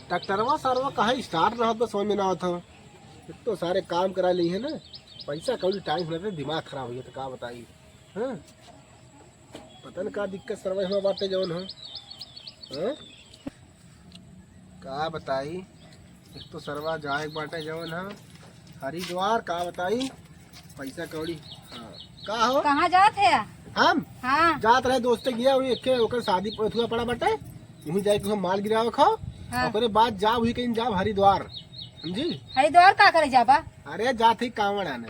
ट्रैक्टरवा सरवा कहा स्टार्ट रहा तो समझ में ना आता। एक तो सारे काम करा ली है ना, पैसा कभी टाइम लगता है, दिमाग खराब हो गया तो का बताई। हाँ पता नहीं का दिक्कत सरवा हमें बाटे जवन हो। हाँ का बताई, एक तो सरवा जाए बाटे जवन है हरिद्वार, का बताई पैसा कौड़ी। हाँ का हो कहाँ जात है? हम हाँ जात रहे दोस्त गया हुई एक ओकर शादी हुआ पड़ा बाटे, वहीं जाए के माल गिरावे खाओ। हाँ। ओकरे बाद जा हुई कहीं जाब हरिद्वार, समझी। हरिद्वार का करे जाबा? अरे जात ही कांवड़ आने।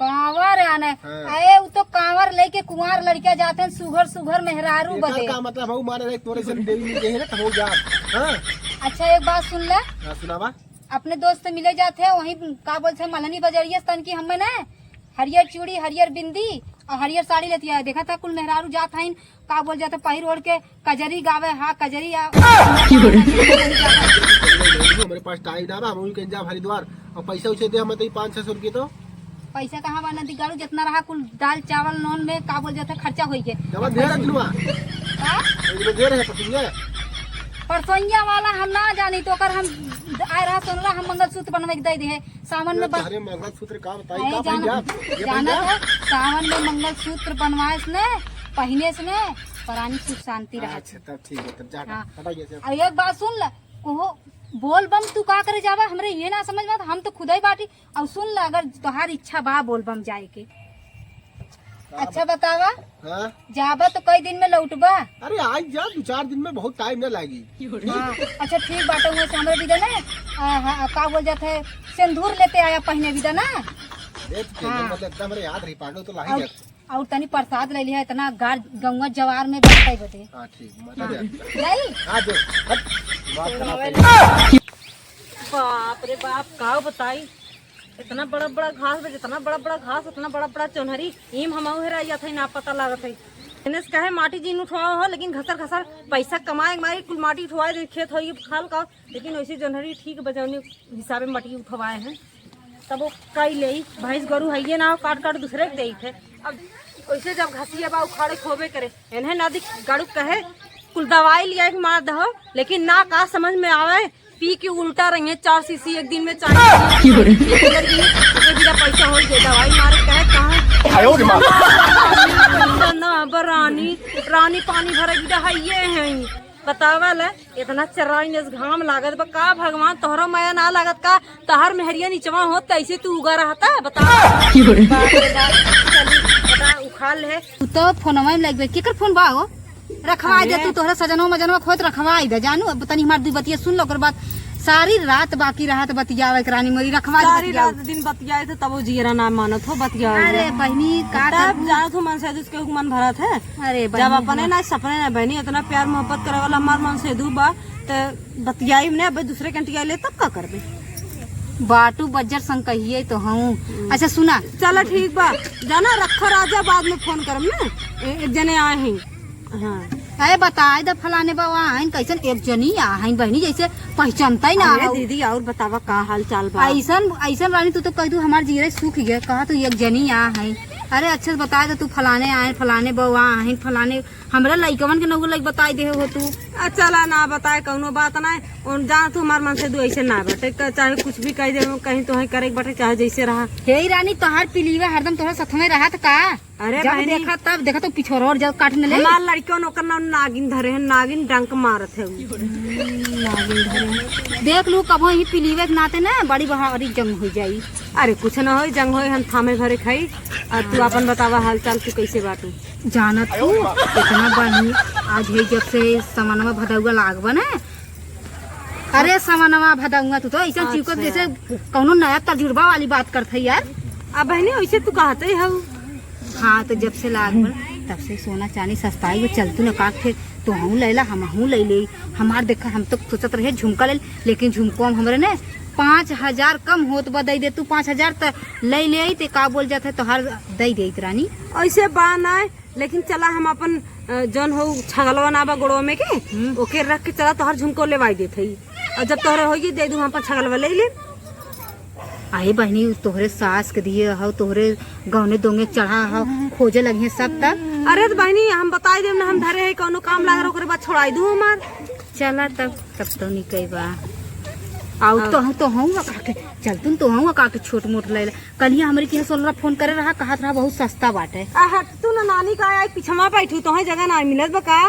कांवर आने? हाँ। अरे वो तो कांवर लेके कुंवार लड़कियां जाते हैं, सुघर सुघर मेहरारू बदे। का मतलब हूँ मारे तोरे से देवी नहीं है ना तो हो जा। हाँ अच्छा एक बात सुन ले, हाँ सुनावा। अपने दोस्त से मिले जाते हैं वहीं का बोलते हैं मलनी बजरिया तन की हमें ना हरियर चूड़ी हरियर बिंदी और हरियर साड़ी लेती है। देखा था कुल मेहरारू जात है का बोल जाते पहिर ओढ़ के कजरी गावे। हाँ कजरी हमारे पास टाइम ना हम कहीं जाब हरिद्वार और पैसा उसे दे हमें 500-600 रुपये। तो पैसा कहाँ बना दिगाड़ू जितना रहा कुल दाल चावल नॉन में का बोल जाते खर्चा हो गया। परसोइया वाला हम ना जानी तो कर हम आए रहा सुन रहा हम मंगलसूत्र बनवा के दे दे सावन में मंगलसूत्र का जाना था सावन में मंगलसूत्र बनवाए ने पहने से ने प्राणी सुख शांति रहा। तब ठीक है तब जा। हाँ। हटा गया से। और एक बात सुन ल ओहो बोल बम तू का करे जावा हमरे ये ना समझ में हम तो खुद ही बाटी। और सुन ल अगर तोहार इच्छा बा बोल बम जाए के अच्छा बतावा। हाँ जाबा तो कई दिन में लौटबा? अरे आज जा 2-4 दिन में बहुत टाइम न लागी। हाँ, अच्छा ठीक बाटे हुए से हमरे बिदा ना का बोल जाते है सिंदूर लेते आया पहने बिदा ना। मतलब एकदम याद रही पागल तो लाही जात। और तनी प्रसाद ले लिया इतना गार गंगा जवार में बैठे बते। हां ठीक मत नहीं आ जो हट बात खराब। बाप रे बाप का बताई इतना बड़ा बड़ा घास बे, जितना बड़ा बड़ा घास उतना बड़ा बड़ा चौनहरी इम हम हेरा थे ना पता लागत है। इन्हें से कहे माटी जी उठवा हो लेकिन घसर घसर पैसा कमाए मारी कुल माटी उठवाए दे खेत होगी खाल का। लेकिन वैसे जौनहरी ठीक बजौने हिसाबे माटी उठवाए हैं तब वो कई ले भैंस गरु है ना काट काट दूसरे के दे थे। अब वैसे जब घसिया बा उखाड़े खोबे करे इन्हें ना दिख गाड़ू कहे कुल दवाई लिया के मार दहो लेकिन ना का समझ में आवे पी के उल्टा रही है 4 सीसी एक दिन में चाहिए पैसा हो गया दवाई मारे कहे कहा रानी रानी पानी भरे गिरा है ये है बतावल इतना चराई ने घाम लागत बा का भगवान तोहरा माया ना लागत का तहर मेहरिया नीचवा हो तैसे तू उगा रहा बता उखाड़ ले तो फोनवा में लगबे केकर फोन बा हो रखवा दे तू तोहरा सजनवा मजनवा खोत रखवा दे जानू तनी हमार दू बतिया सुन लो ओकर बाद सारी रात बाकी रहा तो बतियावे रानी मोरी रखवा सारी रात दिन बतियाए थे तब वो जीरा ना मानत हो बतिया। अरे बहनी का तब जानत हो मन से उसके मन भरत है। अरे जब अपने ना सपने ना बहनी इतना प्यार मोहब्बत करे वाला हमार मन से दूबा तो बतियाई ने अब दूसरे कंटिया ले तब का करबे बाटू बज्जर संग कहिए तो हूँ। अच्छा सुना चलो ठीक बा जाना रखो राजा बाद में फोन करम ना एक जने आए हैं। हाँ अरे बताए द फलाने बाबा आइन कैसन एक जनी आइन बहनी जैसे पहचानता ही ना दीदी और बतावा का हाल चाल बा। ऐसन ऐसन रानी तू तो कह तू हमार जीरे सूख गया कहा तू एक जनी आ है। अरे अच्छा बताए तो तू फलाने आए फलाने बउआ आइन फलाने हमरा लइकवन के नगो लइक बताई दे हो तू। चला ना बताए कौनो बात ना जाना तू हमार मन से दू ऐसे ना बटे चाहे कुछ भी कह दे कहीं तो करे बटे चाहे जैसे रहा। हे रानी तोहार पिलीवा हरदम तोहरा साथ में रहा का। अरे जब देखा तब देखा तो पिछोर और जब काटने ले हमार लड़कियों नौकर ना नागिन धरे है नागिन डंक मारत है नागिन धरे देख लू कबो ही पिलीवे के नाते ना बड़ी बहारी जंग हो जाई। अरे कुछ ना हो जंग हो हम थामे भरे खाई और तू अपन बतावा हाल चाल तू कैसे बाटू जानत तू इतना बढ़ी आज है जब से समानवा भदौआ लागबा ना। अरे समानवा भदौआ तू तो ऐसा चिपक जैसे कौनो नया तजुर्बा वाली बात करत है यार। अब बहनी वैसे तू कहते है। हाँ तो जब से लागबा तब से सोना चांदी सस्ताई चलतू न का थे तो हूँ लेला हम हूँ ले ले हमार देखा हम तो सोचत रहे झुमका ले लेकिन झुमको हमरे ने 5000 कम होत बा दे दे तू 5000 त ले ले ते का बोल जाते तो हर दे दे रानी ऐसे बा ना लेकिन चला हम अपन जन हो छगलवा ना बा गोड़वा में के ओके रख के चला तोहर झुमको लेवाई देते और जब तोहरे होगी दे दू हम अपन छगलवा ले ले। आई बहनी तोहरे सास के दिए हो तोहरे गौने दोंगे चढ़ा हो खोजे लगी सब तक। अरे तो बहनी हम बताई देम ना हम धरे है कोनो काम लाग ओकरे बाद छोड़ाई दू हमार चला तब तो नहीं कई बा आउ तो हूँ काके चल तुम तो हूँ काके छोट मोट ले कल हमारे के सोलरा फोन करे रहा कहा था बहुत सस्ता बाटे हट तू ना नानी का आई पिछमा बैठू तो जगह ना मिलत बका।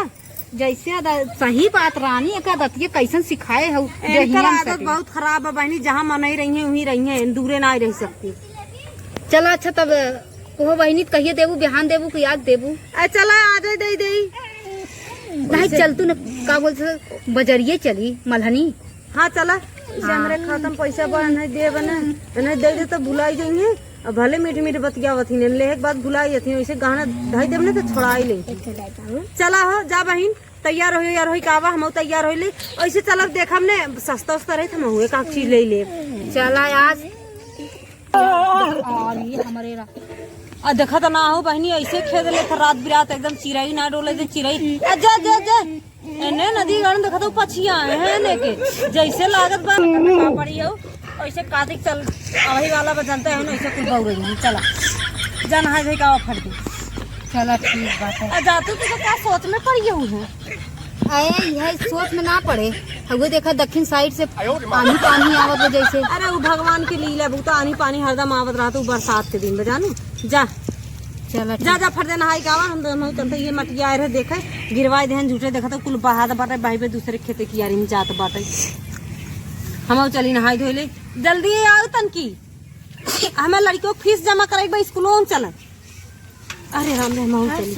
जैसे सही बात रानी एक दतिये कैसन सिखाए हो इनकर आदत बहुत खराब है बहनी, जहाँ मनाई रही है वहीं रही है, दूरे ना रह सकती। चला अच्छा तब वो बहनी कहिए देबू बिहान देबू कि याद देबू चला आ जाए दे दे नहीं चल तू न का बोलते बजरिए चली मलहनी। हाँ चला इसे हमारे खाता में पैसा बा नहीं दे बना नहीं दे दे तो भुलाई जाएंगे। अब भले मीठे मीठे बतियावती ने ले एक बात भुलाई जाती वैसे गहना ढाई देव ने तो छोड़ाई ले। चला हो जा बहन तैयार हो यार हो कावा हम तैयार हो ले ऐसे चलक देख हमने सस्ता उस्ता रहे हम हुए का चीज ले ले। चला आज हमारे देखा तो ना हो बहनी ऐसे खेद ले था रात बिरात एकदम चिड़ई ना डोले दे चिड़ई जा जा जा एने नदी गण देखा तो पछिया है लेके जैसे लागत बा पड़ी हो ऐसे कार्तिक चल वही वाला बजनता है ना ऐसे कुल बहु रही। चला जा नहा जाए का फट दे। चला ठीक बात है जातू तो क्या सोच में पड़ी हूँ अरे यह सोच में ना पड़े वो देखा दक्षिण साइड से पानी पानी आवत हो जैसे। अरे वो भगवान की लीला भूता आनी पानी हरदम आवत रहा तो बरसात के दिन बजानू जा चला जा जा फट दे नहाई गावा हम दोनों चलते ये मटिया आए रहे देखे गिरवाए देहन झूठे देखा तो कुल बहा बाटे भाई पे दूसरे खेते की यारी में जात बाटे हम चली नहाई धोई ले जल्दी आओ तनकी हमें लड़कियों फीस जमा करे स्कूलों चल। अरे राम रे हम चली